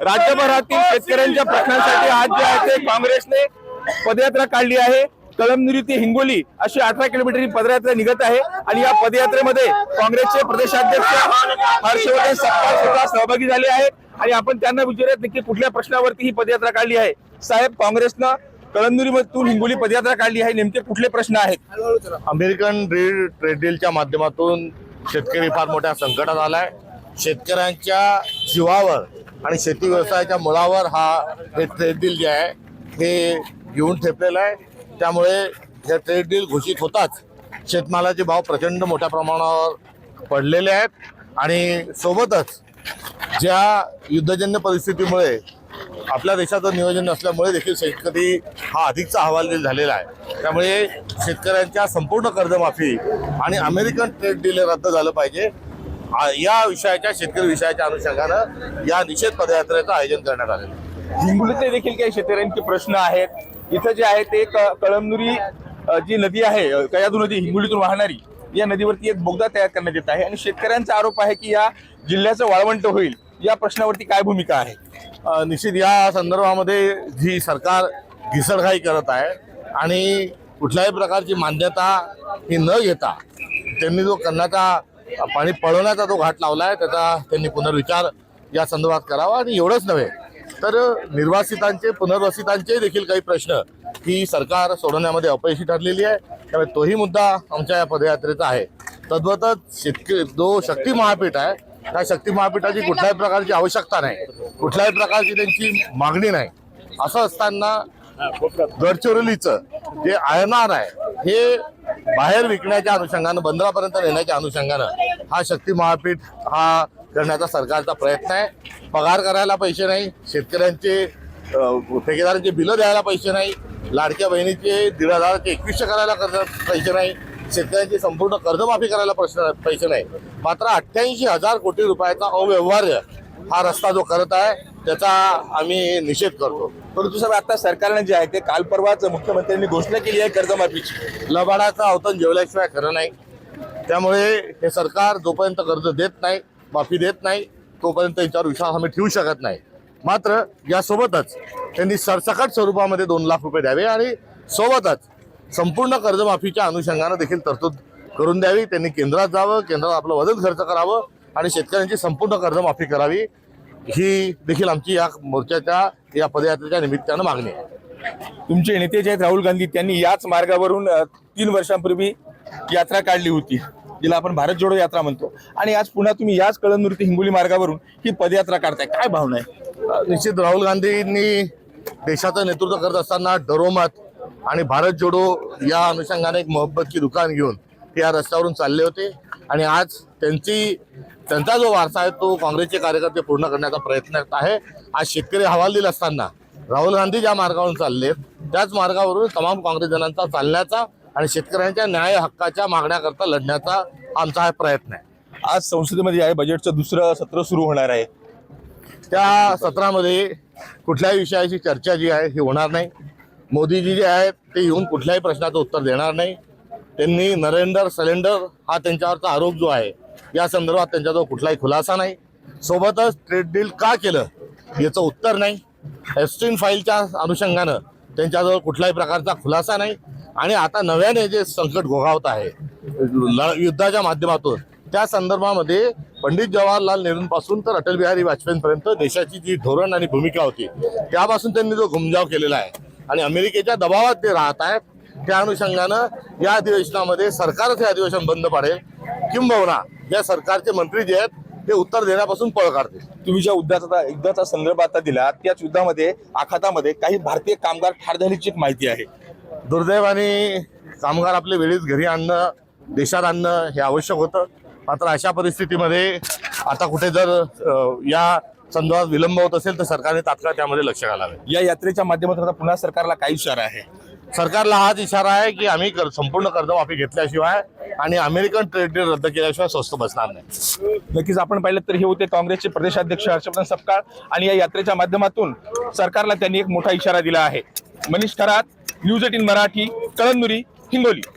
राज्यभरातील शेतकऱ्यांच्या प्रश्नांसाठी आज जे आहे ते काँग्रेसने पदयात्रा काढली आहे। कळमनुरी ते हिंगोली अशी 18 किलोमीटरची पदयात्रा निघत आहे आणि या पदयात्रेमध्ये काँग्रेसचे प्रदेशाध्यक्ष हर्षवर्धन सपकाळ सुद्धा सहभागी झाले आहेत आणि आपण त्यांना विचारत नक्की कुठल्या प्रश्नावरती ही पदयात्रा काढली आहे। साहेब, काँग्रेसनं कळमनुरीमधून हिंगोली पदयात्रा काढली आहे, नेमके कुठले प्रश्न आहेत? अमेरिकन ट्रेड डीलच्या माध्यमातून शेतकरी फार मोठ्या संकटात आलाय। शेतकऱ्यांच्या जीवावर आणि शेती व्यवसायाच्या मुळावर हे ट्रेड डील जे आहे हे घेऊन ठेपलेलं आहे। त्यामुळे हे ट्रेड डील घोषित होताच शेतमालाचे भाव प्रचंड मोठ्या प्रमाणावर पडलेले आहेत आणि सोबतच ज्या युद्धजन्य परिस्थितीमुळे आपल्या देशाचं नियोजन नसल्यामुळे देखील शेतकरी हा अधिकचा हवालदिल झालेला आहे। त्यामुळे शेतकऱ्यांच्या संपूर्ण कर्जमाफी आणि अमेरिकन ट्रेड डील रद्द झालं पाहिजे या विषयाच्या शेतकरी विषयाच्या अनुषंगानं या निषेध पदयात्रेचं आयोजन करण्यात आलेलं आहे। हिंगोलीतले देखील काही शेतकऱ्यांचे प्रश्न आहेत। इथं जे आहे ते कळमनुरी जी नदी आहे, कयाधू नदी हिंगोलीतून वाहणारी, या नदीवरती एक बोगदा तयार करण्यात येत आहे आणि शेतकऱ्यांचा आरोप आहे की या जिल्ह्याचं वाळवंट होईल। या प्रश्नावरती काय भूमिका आहे? निश्चित या संदर्भामध्ये जी सरकार घिसडघाई करत आहे आणि कुठल्याही प्रकारची मान्यता ही न घेता त्यांनी जो कर्णाचा पाणी पळवण्याचा जो घाट लावला आहे त्याचा त्यांनी पुनर्विचार या संदर्भात करावा आणि एवढंच नव्हे तर निर्वासितांचे पुनर्वसितांचे देखील काही प्रश्न ही सरकार सोडवण्यामध्ये अपयशी ठरलेली आहे। त्यामुळे तोही मुद्दा आमच्या या पदयात्रेचा आहे। तद्वतच जो शक्ती महापीठ आहे त्या शक्ती महापीठाची कुठल्याही प्रकारची आवश्यकता नाही, कुठल्याही प्रकारची त्यांची मागणी नाही। असं असताना गडचिरोलीचं जे आयनार आहे हे बाहेर विकण्याच्या अनुषंगानं बंदरापर्यंत नेण्याच्या अनुषंगानं हा शक्ती महापीठ हा करण्याचा सरकारचा प्रयत्न आहे। पगार करायला पैसे नाही, शेतकऱ्यांचे ठेकेदारांचे बिलं द्यायला पैसे नाही, लाडक्या बहिणीचे 1,500चे 2100 करायला पैसे नाही, शेतकऱ्यांची संपूर्ण कर्जमाफी करायला पैसे नाही, मात्र 88,000 कोटी रुपयाचा अव्यवहार्य हा रस्ता जो करत आहे त्याचा आम्ही निषेध करतो। परंतु साहेब, आता सरकारने जे आहे ते काल परवाच मुख्यमंत्र्यांनी घोषणा केली आहे कर्जमाफीची। लबाडाचा अवतन जेवल्याशिवाय खरं नाही। त्यामुळे हे सरकार जोपर्यंत कर्ज देत नाही, माफी देत नाही, तोपर्यंत याच्यावर विश्वास आम्ही ठेवू शकत नाही। मात्र यासोबतच त्यांनी सरसकट स्वरूपामध्ये 2 लाख रुपये द्यावे आणि सोबतच संपूर्ण कर्जमाफीच्या अनुषंगानं देखील तरतूद करून द्यावी। त्यांनी केंद्रात जावं, केंद्रात आपलं वजन खर्च करावं आणि शेतकऱ्यांची संपूर्ण कर्जमाफी करावी, ही देखील आमची या मोर्चाच्या या पदयात्रेच्या निमित्तानं मागणी आहे। तुमचे नेते जे आहेत राहुल गांधी, त्यांनी याच मार्गावरून 3 वर्षांपूर्वी यात्रा काढली होती, जिला आपण भारत जोडो यात्रा म्हणतो, आणि आज पुन्हा तुम्ही याच कळमनुरी ते हिंगोली मार्गावरून ही पदयात्रा काढताय, काय भावना आहे? निश्चित राहुल गांधींनी देशाचं नेतृत्व करत असताना डरोमत आणि भारत जोडो या अनुषंगाने एक मोहब्बतची दुकान घेऊन ते या रस्त्यावरून चालले होते आणि आज त्यांचा जो वारसा आहे तो काँग्रेसचे कार्यकर्ते पूर्ण करण्याचा प्रयत्न आहे। आज शेतकरी हवालदिल असताना राहुल गांधी ज्या मार्गावरून चाललेत त्याच मार्गावरून तमाम काँग्रेस जनांचा चालण्याचा आणि शेतकऱ्यांच्या न्याय हक्काच्या मागण्याकरता लढण्याचा आमचा हा प्रयत्न आहे। आज संसदेमध्ये आहे बजेटचं दुसरं सत्र सुरू होणार आहे। त्या सत्रामध्ये कुठल्याही विषयाची चर्चा जी आहे ही होणार नाही। मोदीजी जे आहेत ते येऊन कुठल्याही प्रश्नाचं उत्तर देणार नाही। त्यांनी नरेंद्र सिलेंडर हा त्यांच्यावरचा आरोप जो आहे या संदर्भात त्यांच्याजवळ कुठलाही खुलासा नाही। सोबतच ट्रेड डील का केलं याचं उत्तर नाही। एप्स्टीन फाईलच्या अनुषंगानं त्यांच्याजवळ कुठल्याही प्रकारचा खुलासा नाही आणि आता नव्याने जे संकट घोघावत आहे युद्धाच्या माध्यमातून त्या संदर्भामध्ये पंडित जवाहरलाल नेहरूंपासून तर अटल बिहारी वाजपेयींपर्यंत देशाची जी धोरण आणि भूमिका होती त्यापासून त्यांनी जो घुमजाव केलेला आहे आणि अमेरिकेच्या दबावात ते राहत आहेत, त्या अनुषंगानं या अधिवेशनामध्ये सरकारच हे अधिवेशन बंद पाडेल किंबहुना या सरकारचे मंत्री जे आहेत ते उत्तर देण्यापासून पळ काढतील। तुम्ही ज्या युद्धाचा संदर्भ आता दिला त्याच युद्धामध्ये आखातामध्ये काही भारतीय कामगार ठार झाल्याची एक माहिती आहे। दुर्दैवाने कामगार आपले वेळीच घरी आणणं, देशात आणणं हे आवश्यक होतं, मात्र अशा परिस्थितीमध्ये आता कुठे जर या संदर्भात विलंब होत असेल तर सरकारने तात्काळ त्यामध्ये लक्ष घालावे। या यात्रेच्या माध्यमातून आता पुन्हा सरकारला काय इशारा आहे? सरकारला हाच इशारा आहे की आम्ही संपूर्ण कर्जमाफी घेतल्याशिवाय आणि अमेरिकन ट्रेड डील रद्द केल्याशिवाय स्वस्त बसणार नाही. नक्कीच आपण पाहिलं तर हे होते काँग्रेसचे प्रदेशाध्यक्ष हर्षवर्धन सपकाळ आणि या यात्रेच्या माध्यमातून सरकारला त्यांनी एक मोठा इशारा दिला आहे. मनीष खरात, न्यूज 18 मराठी, कळमनुरी, हिंगोली.